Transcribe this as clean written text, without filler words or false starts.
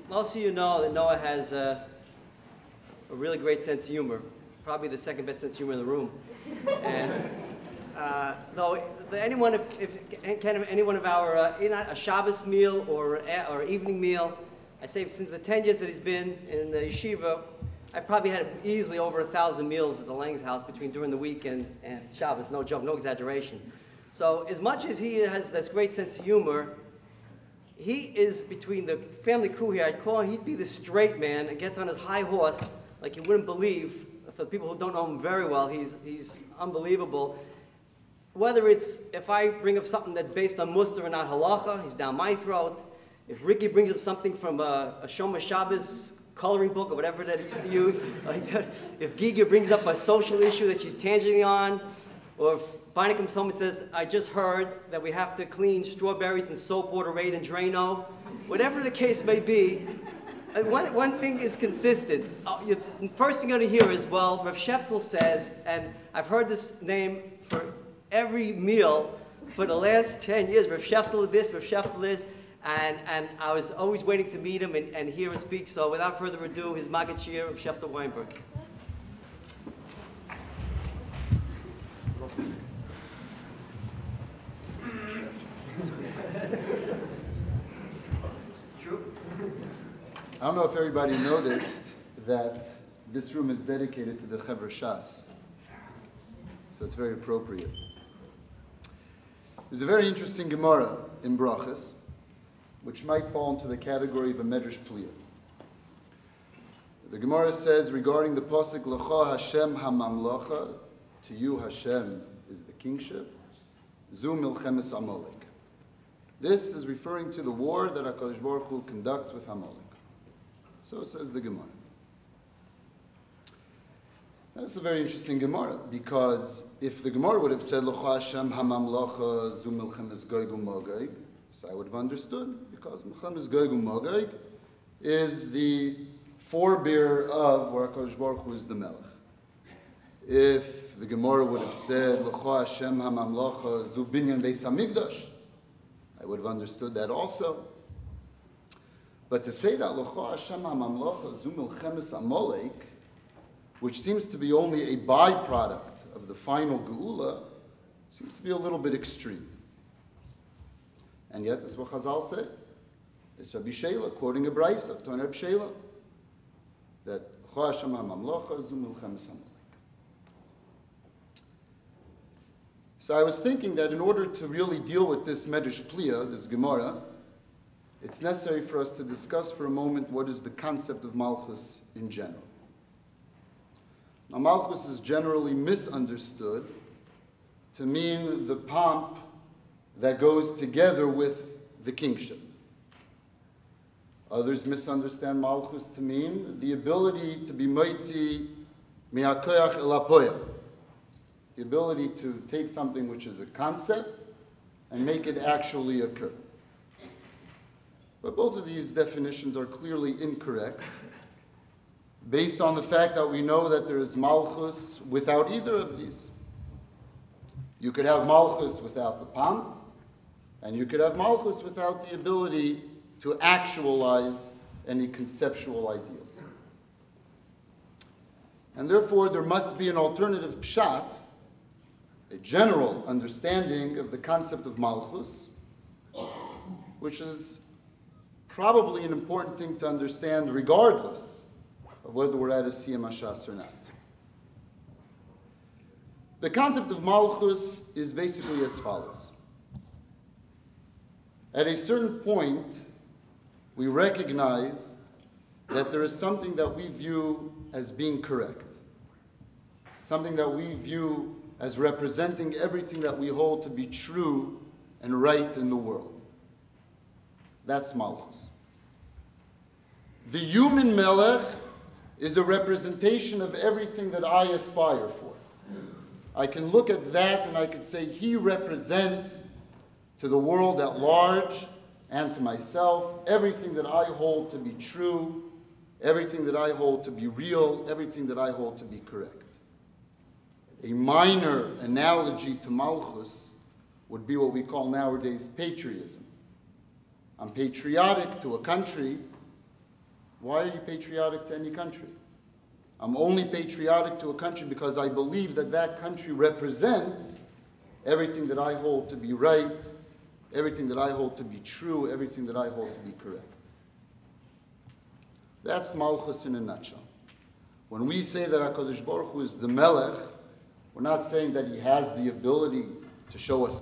Most of you know that Noah has a really great sense of humor, probably the second best sense of humor in the room. And though anyone, if kind of any one of our a Shabbos meal or evening meal, I say since the 10 years that he's been in the yeshiva, I probably had easily over 1,000 meals at the Lang's house between during the week and Shabbos. No joke, no exaggeration. So as much as he has this great sense of humor, he is between the family crew here. I'd call him, he'd be the straight man and gets on his high horse like you wouldn't believe. For the people who don't know him very well, he's unbelievable. Whether it's, if I bring up something that's based on Mussar and not Halacha, he's down my throat. If Ricky brings up something from a Shomer Shabbos coloring book or whatever that he used to use, if Giga brings up a social issue that she's tangenting on, or if Barney comes home and says, I just heard that we have to clean strawberries in soap water Raid and Drano, whatever the case may be, one thing is consistent. The first thing you're going to hear is, well, Rav Sheftel says, and I've heard this name for every meal for the last 10 years, Rav Sheftel this, Rav Sheftel this, and I was always waiting to meet him and hear him speak. So without further ado, his Maggid Shir, Rav Sheftel Weinberg. It's true. I don't know if everybody noticed that this room is dedicated to the HaShas, so it's very appropriate. There's a very interesting Gemara in Brachas, which might fall into the category of a Medrash Pliya. The Gemara says regarding the pasuk L'cha Hashem HaMamlacha, to you Hashem is the kingship, Zu Milchemes Amalek. This is referring to the war that HaKadosh Baruch Hu conducts with Amalek. So says the Gemara. That's a very interesting Gemara, because if the Gemara would have said L'cha Hashem HaMamlacha Zu Milchemes Gog uMagog, so I would have understood, because Milchemes Gog uMagog is the forebearer of where HaKadosh Baruch Hu is the Melech. If the Gemara would have said L'cha Hashem HaMamlacha Zu Binyan Beis HaMikdash, I would have understood that also. But to say that L'cha Hashem HaMamlacha Zu Milchemes Amalek, which seems to be only a byproduct of the final Geula, seems to be a little bit extreme. And yet, that's what Chazal say. It's Rabbi Sheila quoting a Brisa, Ton Rabbi Sheila, that L'cha Hashem HaMamlacha Zu Milchemes Amalek. So I was thinking that in order to really deal with this Medrash Pliya, this Gemara, it's necessary for us to discuss for a moment what is the concept of Malchus in general. Now, Malchus is generally misunderstood to mean the pomp that goes together with the kingship. Others misunderstand Malchus to mean the ability to be moitzi mi'akoyach el hapoyel, the ability to take something which is a concept and make it actually occur. But both of these definitions are clearly incorrect, based on the fact that we know that there is Malchus without either of these. You could have Malchus without the pomp, and you could have Malchus without the ability to actualize any conceptual ideas. And therefore, there must be an alternative pshat, a general understanding of the concept of Malchus, which is probably an important thing to understand regardless of whether we're at a Siyum HaShas or not. The concept of Malchus is basically as follows. At a certain point, we recognize that there is something that we view as being correct, something that we view as representing everything that we hold to be true and right in the world. That's Malchus. The human Melech is a representation of everything that I aspire for. I can look at that and I could say he represents to the world at large and to myself everything that I hold to be true, everything that I hold to be real, everything that I hold to be correct. A minor analogy to Malchus would be what we call nowadays patriotism. I'm patriotic to a country Why are you patriotic to any country? I'm only patriotic to a country because I believe that that country represents everything that I hold to be right, everything that I hold to be true, everything that I hold to be correct. That's Malchus in a nutshell. When we say that HaKadosh Baruch Hu is the Melech, we're not saying that he has the ability to show us